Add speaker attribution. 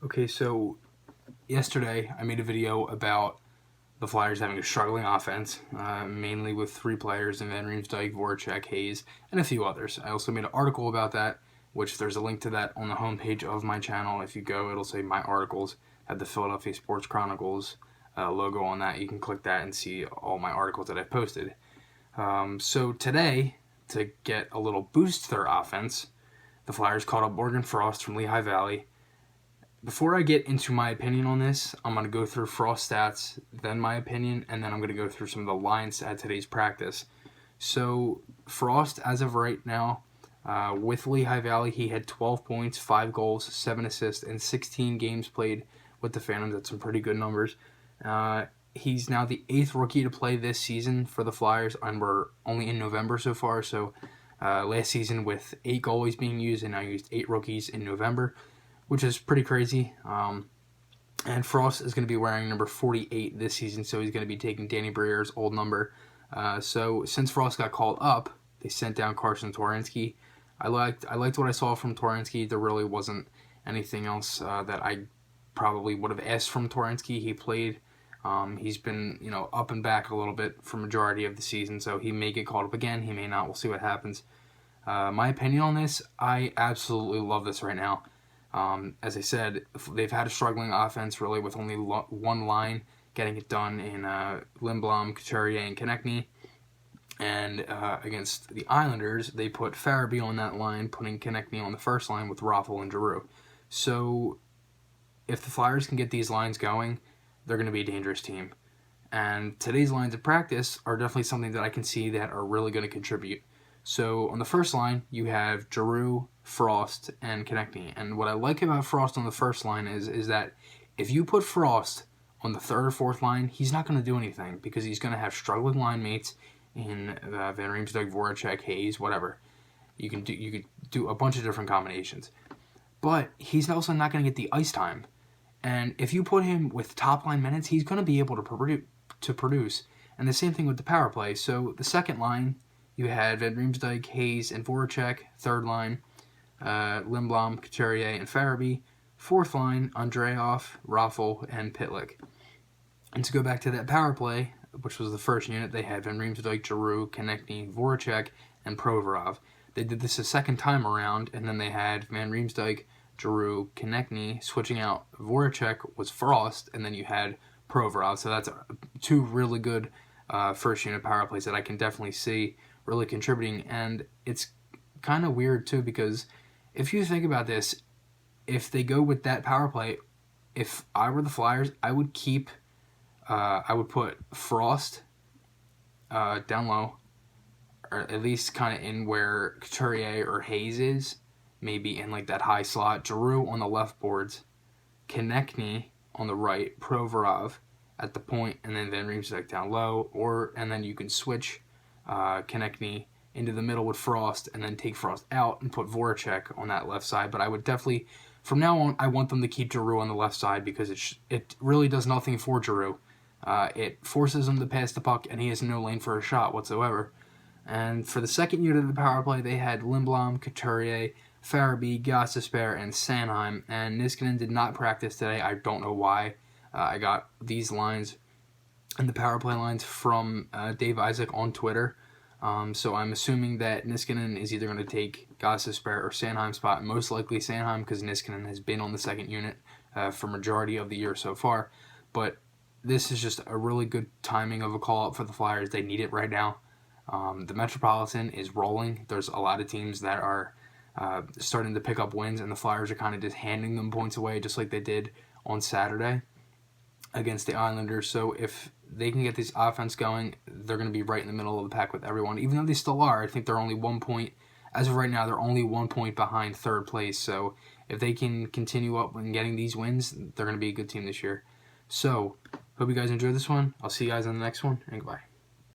Speaker 1: Okay, so yesterday I made a video about the Flyers having a struggling offense, mainly with three players in Van Riemsdyk, Voracek, Hayes, and a few others. I also made an article about that, which there's a link to that on the homepage of my channel. If you go, it'll say My Articles, have the Philadelphia Sports Chronicles logo on that. You can click that and see all my articles that I've posted. So today, to get a little boost to their offense, the Flyers called up Morgan Frost from Lehigh Valley. Before I get into my opinion on this, I'm going to go through Frost stats, then my opinion, and then I'm going to go through some of the lines at today's practice. So Frost, as of right now, with Lehigh Valley, he had 12 points, 5 goals, 7 assists, and 16 games played with the Phantoms. That's some pretty good numbers. He's now the 8th rookie to play this season for the Flyers, and we're only in November so far. So last season with 8 goalies being used, and now used 8 rookies in November, which is pretty crazy. And Frost is going to be wearing number 48 this season, so he's going to be taking Danny Briere's old number. So since Frost got called up, they sent down Carsen Twarynski. I liked what I saw from Twarynski. There really wasn't anything else that I probably would have asked from Twarynski. He played. He's been up and back a little bit for majority of the season, so he may get called up again. He may not. We'll see what happens. My opinion on this, I absolutely love this right now. As I said, they've had a struggling offense really with only one line getting it done in Lindblom, Couturier, and Konecny. And against the Islanders, they put Farabee on that line, putting Konecny on the first line with Raffl and Giroux. So if the Flyers can get these lines going, they're going to be a dangerous team. And today's lines of practice are definitely something that I can see that are really going to contribute. So on the first line, you have Giroux, Frost, and Konecny. And what I like about Frost on the first line is that if you put Frost on the third or fourth line, he's not going to do anything because he's going to have struggling line mates in Van Riemsdyk, Voracek, Hayes, whatever. You could do a bunch of different combinations. But he's also not going to get the ice time. And if you put him with top line minutes, he's going to be able to produce. And the same thing with the power play. So the second line, you had Van Riemsdyk, Hayes, and Voracek. Third line, Lindblom, Couturier, and Farabee. Fourth line, Andreoff, Raffl, and Pitlick. And to go back to that power play, which was the first unit, they had Van Riemsdyk, Giroux, Konecny, Voracek, and Provorov. They did this a second time around, and then they had Van Riemsdyk, Giroux, Konecny. Switching out Voracek was Frost, and then you had Provorov. So that's two really good first unit power plays that I can definitely see really contributing. And it's kind of weird too, because if you think about this, if they go with that power play, if I were the Flyers, I would put Frost down low, or at least kind of in where Couturier or Hayes is, maybe in like that high slot. Giroux on the left boards, Konecny on the right, Provorov at the point, and then Van Riemsdyk down low, and then you can switch Konecny into the middle with Frost, and then take Frost out and put Voracek on that left side. But I would definitely, from now on, I want them to keep Giroux on the left side because it really does nothing for Giroux. It forces him to pass the puck, and he has no lane for a shot whatsoever. And for the second unit of the power play, they had Lindblom, Couturier, Farabee, Gostisbehere, and Sanheim. And Niskanen did not practice today. I don't know why. I got these lines and the power play lines from Dave Isaac on Twitter. So I'm assuming that Niskanen is either going to take Gostisbehere or Sanheim's spot. Most likely Sanheim, because Niskanen has been on the second unit for majority of the year so far. But this is just a really good timing of a call-up for the Flyers. They need it right now. The Metropolitan is rolling. There's a lot of teams that are starting to pick up wins, and the Flyers are kind of just handing them points away, just like they did on Saturday against the Islanders. So if they can get this offense going, they're going to be right in the middle of the pack with everyone. Even though they still are, I think they're only 1 point. As of right now, they're only 1 point behind third place. So if they can continue up and getting these wins, they're going to be a good team this year. So hope you guys enjoyed this one. I'll see you guys on the next one, and goodbye.